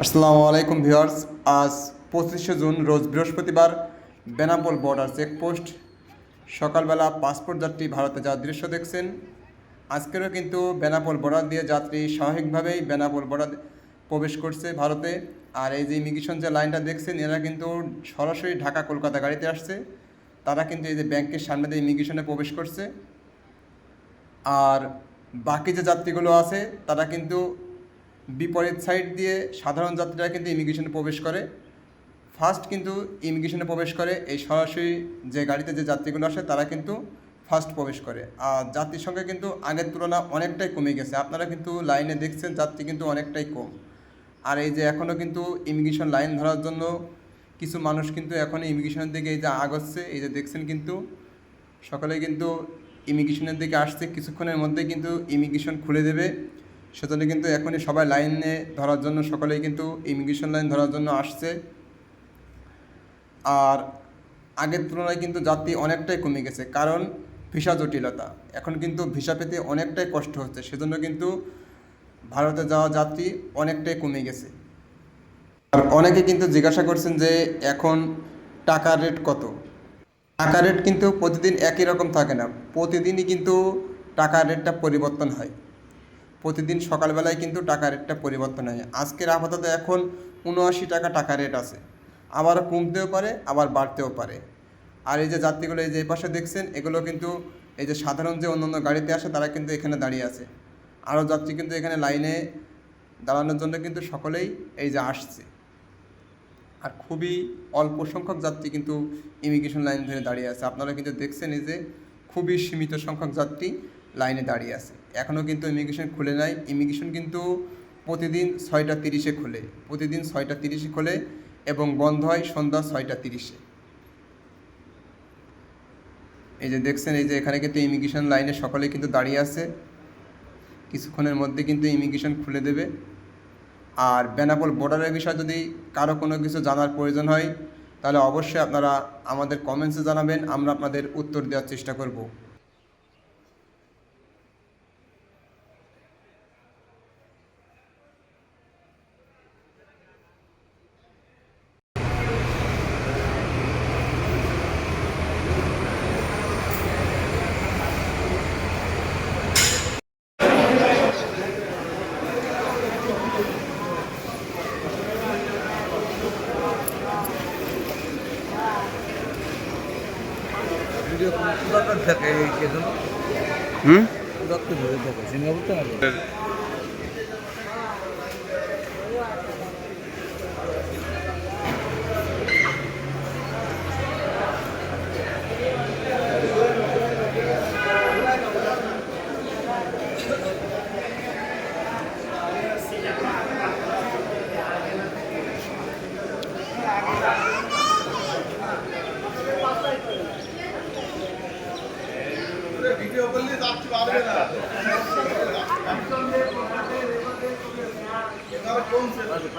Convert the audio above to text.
আসসালামু আলাইকুম ভিউয়ার্স। আজ 25শে জুন রোজ বৃহস্পতিবার বেনাপোল বর্ডার চেকপোস্ট সকালবেলা পাসপোর্ট যাত্রী ভারতে যাওয়ার দৃশ্য দেখছেন। আজকেরও কিন্তু বেনাপোল বর্ডার দিয়ে যাত্রী স্বাভাবিকভাবেই বেনাপোল বর্ডার প্রবেশ করছে ভারতে। আর এই যে ইমিগ্রেশন যে লাইনটা দেখছেন, এরা কিন্তু সরাসরি ঢাকা কলকাতা গাড়িতে আসছে। তারা কিন্তু এই যে ব্যাংকের সামনে দিয়ে ইমিগ্রেশনে প্রবেশ করছে। আর বাকি যে যাত্রীগুলো আছে তারা কিন্তু বিপরীত সাইড দিয়ে সাধারণ যাত্রীরা কিন্তু ইমিগ্রেশনে প্রবেশ করে। ফার্স্ট কিন্তু ইমিগ্রেশনে প্রবেশ করে এই সরাসরি যে গাড়িতে যে যাত্রীগুলো আসে তারা কিন্তু ফার্স্ট প্রবেশ করে। আর যাত্রীর সংখ্যা কিন্তু আগের তুলনা অনেকটাই কমে গেছে। আপনারা কিন্তু লাইনে দেখছেন যাত্রী কিন্তু অনেকটাই কম। আর এই যে এখনও কিন্তু ইমিগ্রেশন লাইন ধরার জন্য কিছু মানুষ কিন্তু এখনও ইমিগ্রেশনের দিকে এই যে আগচ্ছে, এই যে দেখছেন কিন্তু সকলে কিন্তু ইমিগ্রেশনের দিকে আসছে। কিছুক্ষণের মধ্যে কিন্তু ইমিগ্রেশন খুলে দেবে, সেজন্য কিন্তু এখনই সবাই লাইনে ধরার জন্য সকলেই কিন্তু ইমিগ্রেশন লাইন ধরার জন্য আসছে। আর আগের তুলনায় কিন্তু যাত্রী অনেকটাই কমে গেছে, কারণ ভিসা জটিলতা। এখন কিন্তু ভিসা পেতে অনেকটাই কষ্ট হচ্ছে, সেজন্য কিন্তু ভারতে যাওয়া যাত্রী অনেকটাই কমে গেছে। আর অনেকে কিন্তু জিজ্ঞাসা করছেন যে এখন টাকার রেট কত। টাকার রেট কিন্তু প্রতিদিন একই রকম থাকে না, প্রতিদিনই কিন্তু টাকার রেটটা পরিবর্তন হয়। প্রতিদিন সকালবেলায় কিন্তু টাকা রেটটা পরিবর্তন হয়। আজকের আপাতত এখন ৭৯ টাকা টাকা রেট আছে, আবার কমতেও পারে আবার বাড়তেও পারে। আর এই যে যাত্রীগুলো এই যে পাশে দেখছেন, এগুলো কিন্তু এই যে সাধারণ যে অন্যান্য গাড়িতে আসে তারা কিন্তু এখানে দাঁড়িয়ে আছে। আরও যাত্রী কিন্তু এখানে লাইনে দাঁড়ানোর জন্য কিন্তু সকলেই এই যে আসছে। আর খুবই অল্প সংখ্যক যাত্রী কিন্তু ইমিগ্রেশন লাইন ধরে দাঁড়িয়ে আছে। আপনারা কিন্তু দেখছেন এই যে খুবই সীমিত সংখ্যক যাত্রী লাইনে দাঁড়িয়ে আছে। এখনও কিন্তু ইমিগ্রেশন খুলে নাই। ইমিগ্রেশন কিন্তু প্রতিদিন 6টা 30-এ খোলে, প্রতিদিন 6টা 30-এ খোলে এবং বন্ধ হয় সন্ধ্যা 6টা 30-এ। এই যে দেখছেন এই যে এখানে কিন্তু ইমিগ্রেশন লাইনে সকলে কিন্তু দাঁড়িয়ে আছে। কিছুক্ষণের মধ্যে কিন্তু ইমিগ্রেশন খুলে দেবে। আর বেনাপোল বর্ডারের বিষয়ে যদি কারো কোনো কিছু জানার প্রয়োজন হয় তাহলে অবশ্যই আপনারা আমাদের কমেন্টসে জানাবেন, আমরা আপনাদের উত্তর দেওয়ার চেষ্টা করব। ভিডিও করলে যাচ্ছি পারবে না। এবার কমছে কিন্তু